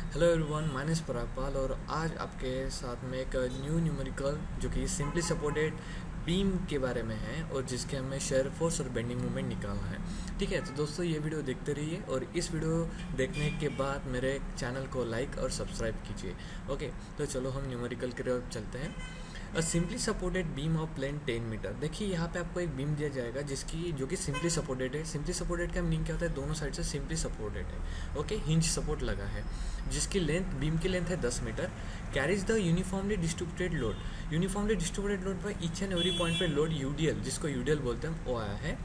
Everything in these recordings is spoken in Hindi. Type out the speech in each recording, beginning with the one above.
Hello everyone, my name is Paragpal और आज आपके साथ में एक न्यू न्यूमेरिकल जो कि सिंपली सपोर्टेड बीम के बारे में है और जिसके हमें शेयर फोर्स और बेंडिंग मोमेंट निकालना है। ठीक है, तो दोस्तों ये वीडियो देखते रहिए और इस वीडियो देखने के बाद मेरे चैनल को लाइक और सब्सक्राइब कीजिए। ओके, तो चलो हम न्यूमेरिकल की तरफ चलते हैं। Simply supported beam of plane 10 metre. देखिए यहाँ पे आपको एक बीम दिया जाएगा जो कि सिंपली सपोर्टेड है। सिंपली सपोर्टेड का मीनिंग क्या होता है? दोनों साइड से सिंपली सपोर्टेड है। ओके, हिंज सपोर्ट लगा है जिसकी लेंथ बीम की लेंथ है 10 metre. Carries the uniformly distributed load. Uniformly distributed load पर ईच एंड एवरी पॉइंट पे लोड यूडीएल, जिसको यूडीएल बोलते हैं, वो आया है।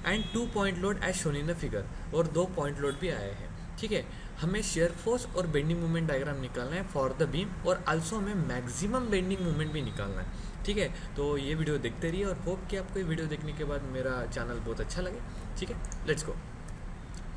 And 2 point load as shown in the figure, और 2 पॉइंट लोड भी आए हैं। ठीक है, हमें शेयर फोर्स और बेंडिंग मोमेंट डायग्राम निकालना है फॉर द बीम, और आल्सो हमें मैक्सिमम बेंडिंग मोमेंट भी निकालना है। ठीक है, तो ये वीडियो देखते रहिए और होप कि आपको ये वीडियो देखने के बाद मेरा चैनल बहुत अच्छा लगे। ठीक है, लेट्स गो।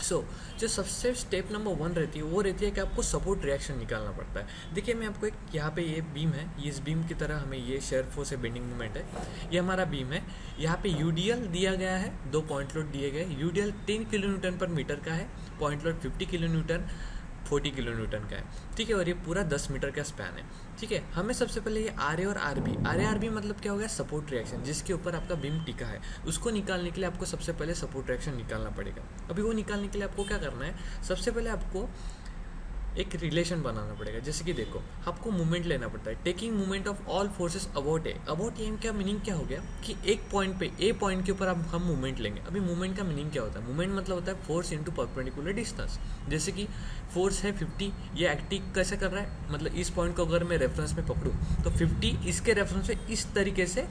जो सबसे स्टेप नंबर 1 रहती है वो रहती है कि आपको सपोर्ट रिएक्शन निकालना पड़ता है। देखिए मैं आपको एक यहाँ पे ये बीम है, इस बीम की तरह हमें ये शेयर फोर्स है, बेंडिंग मोमेंट है, ये हमारा बीम है। यहाँ पे यूडीएल दिया गया है, 2 पॉइंट लोड दिए गए। UDL 10 kilo newton per metre का है, point load 50 kilo Newton 40 kilo Newton का है। ठीक है, और ये पूरा 10 मीटर का स्पैन है। ठीक है, हमें सबसे पहले ये आर ए और आर बी मतलब क्या हो गया? सपोर्ट रिएक्शन, जिसके ऊपर आपका बीम टिका है। उसको निकालने के लिए आपको सबसे पहले सपोर्ट रिएक्शन निकालना पड़ेगा। अभी वो निकालने के लिए आपको क्या करना है? सबसे पहले आपको एक रिलेशन बनाना पड़ेगा। जैसे कि देखो, आपको मूवमेंट लेना पड़ता है, taking movement of all forces about A. About A का मीनिंग क्या हो गया कि एक पॉइंट पे, ए पॉइंट के ऊपर हम मूवमेंट लेंगे। अभी मूवमेंट का मीनिंग क्या होता है? मूवमेंट मतलब होता है फोर्स इनटू परपेंडिकुलर डिस्टेंस। जैसे कि फोर्स है 50, ये एक्टिंग कैसे कर रहा है? मतलब इस पॉइंट को अगर मैं रेफरेंस में पकड़ूँ तो 50 इसके रेफरेंस में इस तरीके से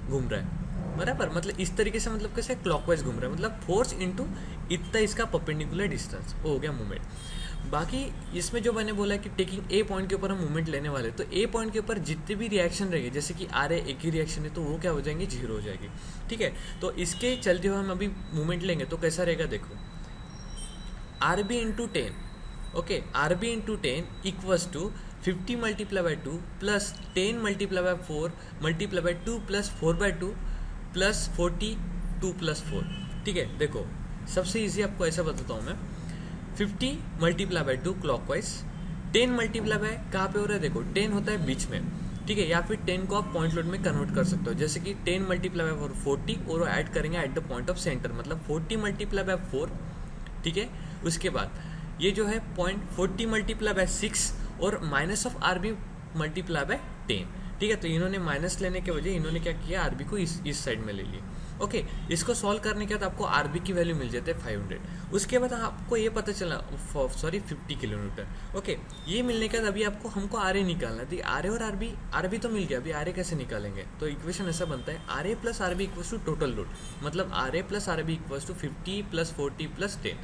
घूम रहा है, बराबर। मतलब इस तरीके से, मतलब कैसे? क्लॉकवाइज घूम रहा है, मतलब फोर्स इनटू इतना इसका परपेंडिकुलर डिस्टेंस, वो हो गया मूवमेंट। बाकी इसमें जो मैंने बोला है कि टेकिंग ए पॉइंट के ऊपर हम मूवमेंट लेने वाले, तो ए पॉइंट के ऊपर जितने भी रिएक्शन रहेंगे, जैसे कि आर ए एक ही रिएक्शन है तो वो क्या हो जाएंगे? 0 हो जाएगी। ठीक है, तो इसके चलते हुए हम अभी मूवमेंट लेंगे तो कैसा रहेगा? देखो, R B into 10, okay, R B into 10 equals to 50 multiply by 2 plus 10 multiply by 4 multiply by 2 plus 4 by 2 plus 42 plus 4। ठीक है, देखो सबसे ईजी आपको ऐसा बताता हूँ मैं। 50 multiply by 2 clockwise, 10 multiply bye कहाँ पे हो रहा है? देखो 10 होता है बीच में, ठीक है, या फिर 10 को आप पॉइंट लोड में कन्वर्ट कर सकते हो। जैसे कि 10 मल्टीप्लाई बाय 40 और ऐड करेंगे at the point of centre, मतलब 40 मल्टीप्लाई बाय 4। ठीक है, उसके बाद ये जो है पॉइंट 40 मल्टीप्लाई बाय 6 और minus of R B multiply by 10। ठीक है, तो इन्होंने माइनस लेने के वजह इन्होंने क्या किया? आरबी को इस साइड में ले लिया। ओके, इसको सॉल्व करने के बाद आपको आरबी की वैल्यू मिल जाती है 500। उसके बाद आपको ये पता चला, सॉरी 50 किलो न्यूटन। ओके, ये मिलने के बाद अभी हमको आर ए निकालना है। आर ए और आरबी तो मिल गया, अभी आर ए कैसे निकालेंगे? तो इक्वेशन ऐसा बनता है, R A plus RB equals to total load, मतलब R A plus RB equals to 50 plus 40 plus 10।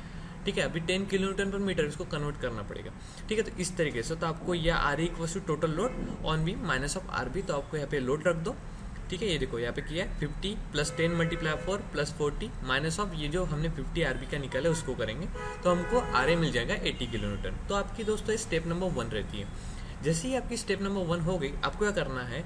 ठीक है, अभी 10 किलो न्यूटन पर मीटर इसको कन्वर्ट करना पड़ेगा। ठीक है, तो इस तरीके से तो आपको यह R A equals to total load on B minus of R B, तो आपको यहाँ पे लोड रख दो। ठीक है, ये देखो यहाँ पे किया है 50 plus 10 multiply 4 plus 40 minus of ये जो हमने 50 आरबी का निकाला उसको करेंगे तो हमको आर ए मिल जाएगा 80 किलो न्यूटन। तो आपकी दोस्तों स्टेप नंबर 1 रहती है। जैसे ही आपकी स्टेप नंबर 1 हो गई, आपको क्या करना है?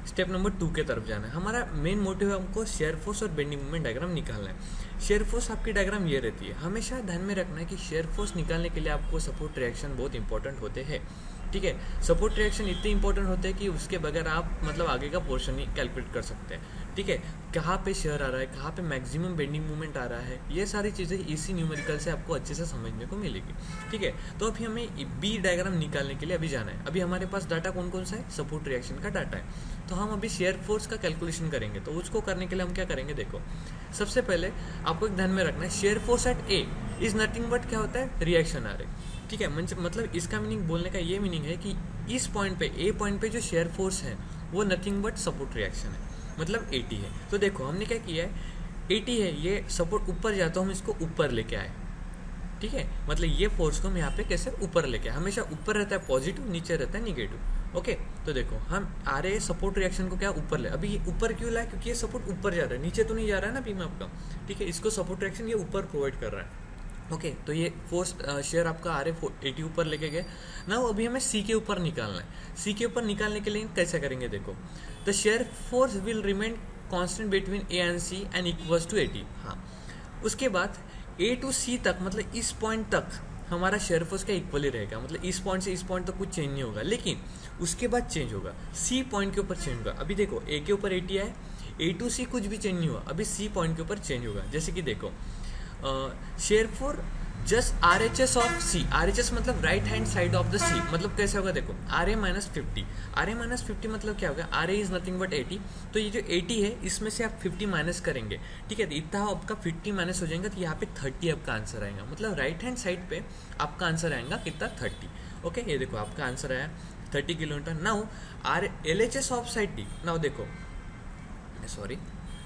स्टेप नंबर 2 के तरफ जाना है। हमारा मेन मोटिव है हमको शेयर फोर्स और बेंडिंग मोमेंट डायग्राम निकालना है। शेयर फोर्स आपकी डायग्राम ये रहती है। हमेशा ध्यान में रखना है कि शेयर फोर्स निकालने के लिए आपको सपोर्ट रिएक्शन बहुत इंपॉर्टेंट होते हैं। ठीक है, सपोर्ट रिएक्शन इतने इंपॉर्टेंट होते हैं कि उसके बगैर आप मतलब आगे का पोर्शन ही कैलकुलेट कर सकते हैं। ठीक है, कहाँ पे शेयर आ रहा है, कहाँ पे मैक्सिमम बेंडिंग मूवमेंट आ रहा है, ये सारी चीज़ें इसी न्यूमेरिकल से आपको अच्छे से समझने को मिलेगी। ठीक है, तो अभी हमें बी डायग्राम निकालने के लिए अभी जाना है। अभी हमारे पास डाटा कौन कौन सा है? सपोर्ट रिएक्शन का डाटा है। तो हम अभी शेयर फोर्स का कैलकुलेशन करेंगे। तो उसको करने के लिए हम क्या करेंगे? देखो, सबसे पहले आपको एक ध्यान में रखना है, shear force at A is nothing but क्या होता है? रिएक्शन आ रही। ठीक है, मतलब इसका मीनिंग, बोलने का ये मीनिंग है कि इस पॉइंट पे, ए पॉइंट पे जो शेयर फोर्स है वो नथिंग बट सपोर्ट रिएक्शन है, मतलब 80 है। तो देखो हमने क्या किया है, 80 है, ये सपोर्ट ऊपर जाता हूँ, हम इसको ऊपर लेके आए। ठीक है, मतलब ये फोर्स को हम यहाँ पे कैसे ऊपर लेके आए? हमेशा ऊपर रहता है पॉजिटिव, नीचे रहता है निगेटिव। ओके, तो देखो हम आ रहे सपोर्ट रिएक्शन को क्या ऊपर ले। अभी ये ऊपर क्यों लाए? क्योंकि ये सपोर्ट ऊपर जा रहा है, नीचे तो नहीं जा रहा है ना बीम आपका। ठीक है, इसको सपोर्ट रिएक्शन ये ऊपर प्रोवाइड कर रहा है। ओके, तो ये फोर्स शेयर आपका आर ए 80 ऊपर लेके गए ना। अभी हमें सी के ऊपर निकालना है। सी के ऊपर निकालने के लिए कैसे करेंगे? देखो, the shear force will remain constant between A and C and equals to 80। हाँ, उसके बाद ए टू सी तक, मतलब इस पॉइंट तक हमारा शेयर फोर्स का इक्वली रहेगा, मतलब इस पॉइंट से इस पॉइंट तक कुछ चेंज नहीं होगा, लेकिन उसके बाद चेंज होगा, सी पॉइंट के ऊपर चेंज होगा। अभी देखो ए के ऊपर 80 है, ए टू सी कुछ भी चेंज नहीं हुआ, अभी सी पॉइंट के ऊपर चेंज होगा। जैसे कि देखो share for just R H S of C, R H S मतलब right hand side of the C, मतलब कैसे होगा देखो R A minus 50, R A minus 50 मतलब क्या होगा, R A is nothing but 80, तो ये जो 80 है इसमें से आप 50 माइनस करेंगे, ठीक है, तो इतना आपका 50 माइनस हो जाएगा, तो यहाँ पे 30 आपका आंसर आएगा, मतलब राइट हैंड साइड पे आपका आंसर आएगा कितना 30। ओके, ये देखो आपका आंसर आया 30 kilometre. Now R L H S of side D, now देखो sorry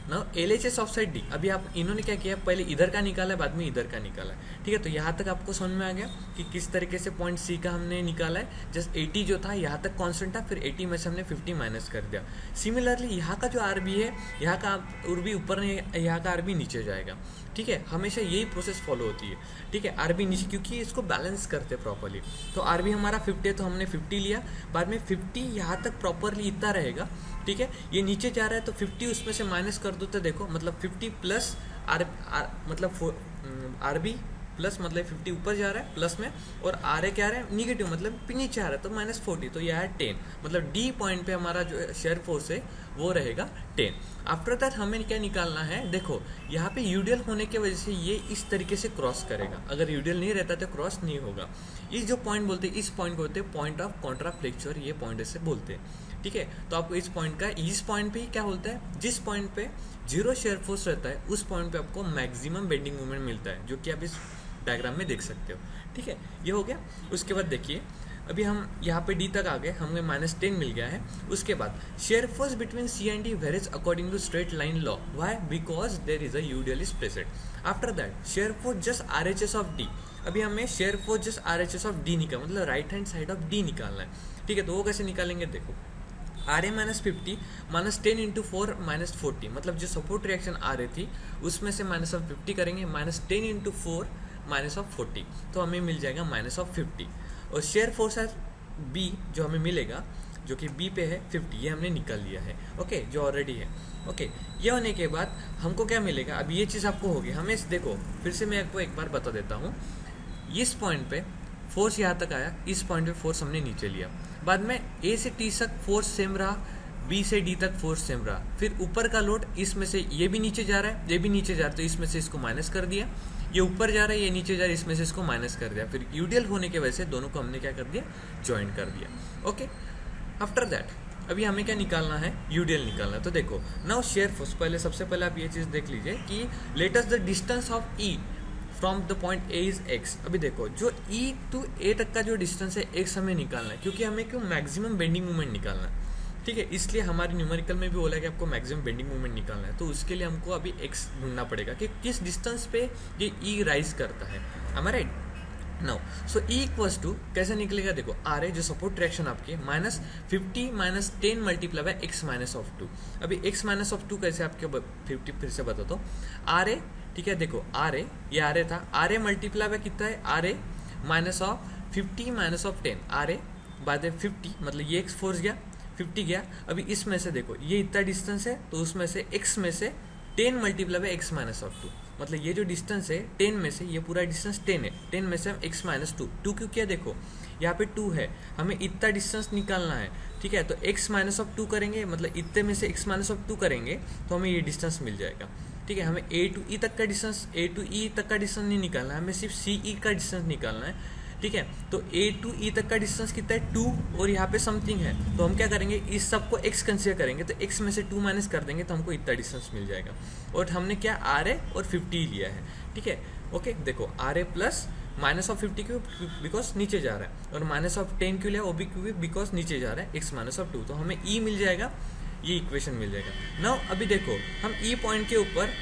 now L H S of side D, अभी आप इन्होंने क्या किया, पहले इधर का निकाला है बाद में इधर का निकाला है, ठीक है, तो यहाँ तक आपको समझ में आ गया कि किस तरीके से पॉइंट सी का हमने निकाला है। जस्ट 80 जो था यहाँ तक कांस्टेंट था, फिर 80 में से हमने 50 माइनस कर दिया। सिमिलरली यहाँ का जो आर बी है, यहाँ का आर बी ऊपर नहीं, यहाँ का आर बी नीचे जाएगा, ठीक है, हमेशा यही प्रोसेस फॉलो होती है, ठीक है, आर बी नीचे, क्योंकि इसको बैलेंस करते हैं प्रॉपरली। तो आर बी हमारा 50 है तो हमने 50 लिया, बाद में 50 यहाँ तक प्रॉपरली इतना रहेगा, ठीक है, ये नीचे जा रहा है तो 50 उसमें से माइनस कर दो, तो देखो मतलब 50 प्लस मतलब आर बी प्लस मतलब 50 ऊपर जा रहा है प्लस में, और आर ए क्या आ रहा है निगेटिव मतलब नीचे आ रहा है, तो माइनस 40, तो यह है 10, मतलब डी पॉइंट पे हमारा जो शेयर फोर्स है वो रहेगा 10। आफ्टर दैट हमें क्या निकालना है, देखो यहाँ पे यूडियल होने की वजह से ये इस तरीके से क्रॉस करेगा, अगर यूडियल नहीं रहता तो क्रॉस नहीं होगा। ये जो पॉइंट बोलते हैं, इस पॉइंट को बोलते हैं पॉइंट ऑफ कॉन्ट्राफ्लेक्चर, ये पॉइंट ऐसे बोलते हैं, ठीक है। तो आपको इस पॉइंट का, इस पॉइंट पे क्या बोलता है, जिस पॉइंट पे जीरो शेयर फोर्स रहता है उस पॉइंट पे आपको मैक्सिमम बेंडिंग मोमेंट मिलता है, जो कि आप इस डायग्राम में देख सकते हो, ठीक है, ये हो गया। उसके बाद देखिए अभी हम यहाँ पे डी तक आ गए, हमें -10 मिल गया है। उसके बाद shear force between C and D varies according to straight line law, why, because there is a UDL is present. After that shear force just R H S of D, अभी हमें shear force just R H S of D निकाल, मतलब right hand side of D निकालना है, ठीक है, तो वो कैसे निकालेंगे, देखो R A minus 50 minus 10 into 4 minus 40, मतलब जो सपोर्ट रिएक्शन आ रही थी उसमें से माइनस ऑफ 50 करेंगे, माइनस 10 इंटू 4 माइनस ऑफ 40, तो हमें मिल जाएगा माइनस ऑफ 50। और शेयर फोर्स है बी जो हमें मिलेगा, जो कि बी पे है 50, ये हमने निकाल लिया है, ओके, जो ऑलरेडी है, ओके। ये होने के बाद हमको क्या मिलेगा, अब ये चीज़ आपको होगी, हमें देखो फिर से मैं आपको एक बार बता देता हूँ, इस पॉइंट पे फोर्स यहाँ तक आया, इस पॉइंट पे फोर्स हमने नीचे लिया, बाद में ए से टी तक फोर्स सेम रहा, बी से डी तक फोर्स सेम रहा, फिर ऊपर का लोड इसमें से ये भी नीचे जा रहा है, ये भी नीचे जा रहा है, तो इसमें से इसको माइनस कर दिया, ये ऊपर जा रहा है, ये नीचे जा रहा है, इसमें से इसको माइनस कर दिया, फिर यूडियल होने की वजह से दोनों को हमने क्या कर दिया, ज्वाइन कर दिया, ओके। आफ्टर दैट अभी हमें क्या निकालना है, यूडियल निकालना है। तो देखो नाउ शेयर फोर्स, पहले सबसे पहले आप ये चीज़ देख लीजिए कि let us the distance of E from the point A is x. अभी देखो जो ई टू ए तक का जो डिस्टेंस है एक्स हमें निकालना है, क्योंकि हमें क्यों मैक्सिमम बेंडिंग मोमेंट निकालना है, ठीक है, इसलिए हमारे न्यूमेरिकल में भी बोला है कि आपको मैक्सिमम बेंडिंग मोमेंट निकालना है, तो उसके लिए हमको अभी एक्स ढूंढना पड़ेगा कि किस डिस्टेंस पे ये ई राइज करता है, am I right? Now so E equals to कैसे निकलेगा, देखो आर ए जो सपोर्ट ट्रैक्शन आपके minus 50 minus 10 multiply by X minus of 2। अभी एक्स माइनस ऑफ 2 कैसे आपके 50 फिर से बता दो, आर ए, ठीक है, देखो आर ए, ये आर ए था, आर ए मल्टीप्लाई बाय कितना है, R A minus of 50 minus of 10, R A by 50, मतलब ये एक्स फोर्स गया 50 गया। अभी इसमें से देखो ये इतना डिस्टेंस है, तो उसमें से एक्स में से 10 multiply by X minus of 2, मतलब ये जो डिस्टेंस है 10 में से, ये पूरा डिस्टेंस 10 है, 10 में से हम x माइनस 2 क्यों किया, देखो यहाँ पे 2 है, हमें इतना डिस्टेंस निकालना है, ठीक है, तो x माइनस ऑफ 2 करेंगे, मतलब इतने में से x माइनस ऑफ 2 करेंगे तो हमें ये डिस्टेंस मिल जाएगा, ठीक है। हमें a टू e तक का डिस्टेंस, a टू e तक का डिस्टेंस नहीं निकालना है, हमें सिर्फ सी ई का डिस्टेंस निकालना है, ठीक है। तो a टू e तक का डिस्टेंस कितना है 2, और यहाँ पे समथिंग है, तो हम क्या करेंगे, इस सबको x कंसीडर करेंगे, तो x में से 2 माइनस कर देंगे तो हमको इतना डिस्टेंस मिल जाएगा, और हमने क्या आर ए और 50 लिया है, ठीक है, ओके। देखो R A plus minus of 50 क्यों, बिकॉज नीचे जा रहा है, और माइनस ऑफ 10 क्यों लिया, वो भी क्यों, बिकॉज नीचे जा रहा है, x माइनस ऑफ 2, तो हमें e मिल जाएगा, ये इक्वेशन मिल जाएगा। नाउ अभी देखो हम ई पॉइंट के ऊपर,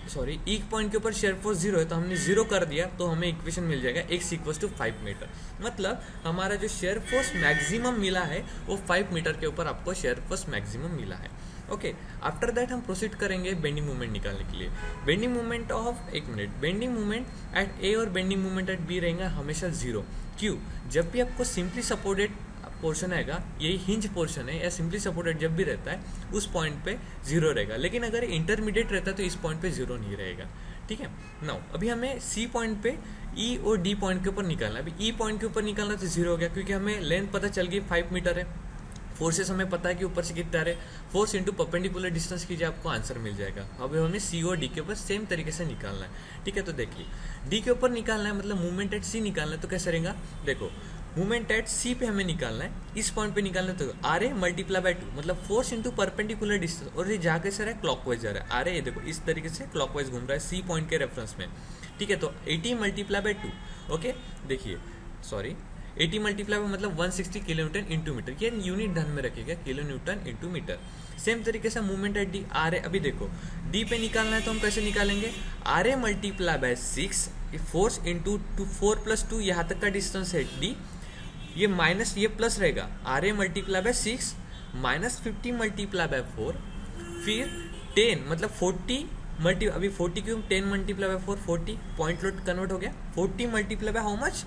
सॉरी ई पॉइंट के ऊपर शेयर फोर्स 0 है, तो हमने 0 कर दिया, तो हमें इक्वेशन मिल जाएगा x इक्वल्स टू 5 मीटर, मतलब हमारा जो शेयर फोर्स मैक्सिमम मिला है वो 5 मीटर के ऊपर आपको शेयर फोर्स मैक्सिमम मिला है, ओके। आफ्टर दैट हम प्रोसीड करेंगे बेंडिंग मूवमेंट निकालने के लिए। बेंडिंग मूवमेंट ऑफ, एक मिनट, बेंडिंग मूवमेंट एट ए और बेंडिंग मूवमेंट एट बी रहेगा हमेशा 0, क्यों, जब भी आपको सिंपली सपोर्टेड पोर्शन आएगा, यही हिंज पोर्शन है या सिंपली सपोर्टेड जब भी रहता है उस पॉइंट पे 0 रहेगा, लेकिन अगर इंटरमीडिएट रहता है तो इस पॉइंट पे 0 नहीं रहेगा, ठीक है। नाउ अभी हमें सी पॉइंट पे ई और डी पॉइंट के ऊपर निकालना है। अभी ई पॉइंट के ऊपर निकालना तो जीरो हो गया, क्योंकि हमें लेंथ पता चल गई 5 मीटर है, फोर्सेस हमें पता है कि ऊपर से कितना है, फोर्स इंटू परपेंडिकुलर डिस्टेंस कीजिए, आपको आंसर मिल जाएगा। अब हमें सी और डी के ऊपर सेम तरीके से निकालना है। ठीक है, तो देखिए डी के ऊपर निकालना है, मतलब मूवमेंट एट सी निकालना है, तो कैसे रहेगा, देखो मूवमेंट एट सी पे हमें निकालना है, इस पॉइंट पे निकालना है, तो आर ए मल्टीप्लाई बाय 2, मतलब फोर्स इंटू परपेंडिकुलर डिस्टेंस, और ये जाके से रहा है क्लॉकवाइज जा रहा है, आर ए देखो इस तरीके से क्लॉकवाइज घूम रहा है सी पॉइंट के रेफरेंस में। ठीक है, तो 80 मल्टीप्लाई बाय 2, ओके देखिए सॉरी 80 मल्टीप्लाई बाय मतलब 160 किलो न्यूटन इंटू मीटर, ये यूनिट ध्यान में रखिएगा, kilo newton into metre. Same तरीके से movement at D R A, अभी देखो डी पे निकालना है तो हम कैसे निकालेंगे, R A multiply by 6, force into 4 + 2 यहाँ तक का डिस्टेंस है डी, ये माइनस ये प्लस रहेगा, R A multiply by 6 minus 50 multiply by 4, फिर 10 मतलब 40 मल्टी, अभी 40 क्यों 10 multiply by 4 40, point load convert हो गया, 40 मल्टीप्लाई बाय हाउ मच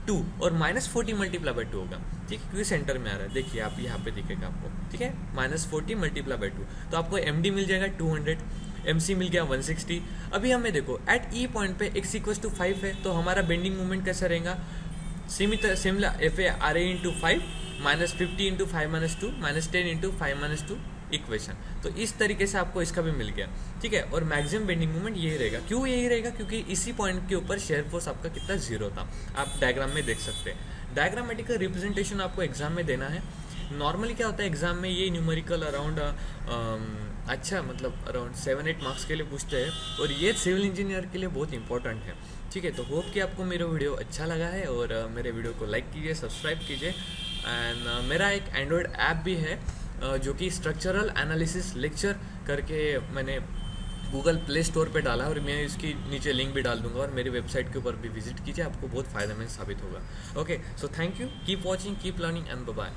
2, और माइनस 40 मल्टीप्लाई बाय 2 होगा। ठीक है, क्योंकि सेंटर में आ रहा है, देखिए आप यहाँ पे दिखेगा आपको। ठीक है, माइनस 40 मल्टीप्लाई बाय 2, तो आपको एम डी मिल जाएगा 200, एम सी मिल गया 160। अभी हमें देखो एट ई पॉइंट पे x = 5 है, तो हमारा बेंडिंग मोमेंट कैसा रहेगा, similar F A R A into 5 minus 50 into 5 - 2 minus 10 into 5 - 2 equation. तो इस तरीके से आपको इसका भी मिल गया। ठीक है, और मैक्सिमम बेंडिंग मोमेंट यही रहेगा, क्यों यही रहेगा, क्योंकि इसी पॉइंट के ऊपर शेयर फोर्स आपका कितना जीरो था, आप डायग्राम में देख सकते हैं। डायग्रामेटिकल रिप्रेजेंटेशन आपको एग्जाम में देना है। नॉर्मली क्या होता है एग्जाम में, ये न्यूमेरिकल अराउंड अच्छा मतलब अराउंड 7-8 मार्क्स के लिए पूछते हैं, और ये सिविल इंजीनियर के लिए बहुत इंपॉर्टेंट है। ठीक है, तो होप कि आपको मेरा वीडियो अच्छा लगा है, और मेरे वीडियो को लाइक कीजिए, सब्सक्राइब कीजिए। एंड मेरा एक एंड्रॉयड ऐप भी है जो कि स्ट्रक्चरल एनालिसिस लेक्चर करके मैंने गूगल प्ले स्टोर पे डाला, और मैं इसकी नीचे लिंक भी डाल दूंगा, और मेरी वेबसाइट के ऊपर भी विजिट कीजिए, आपको बहुत फ़ायदेमंद साबित होगा। Okay, so thank you, keep watching, keep learning and bye bye.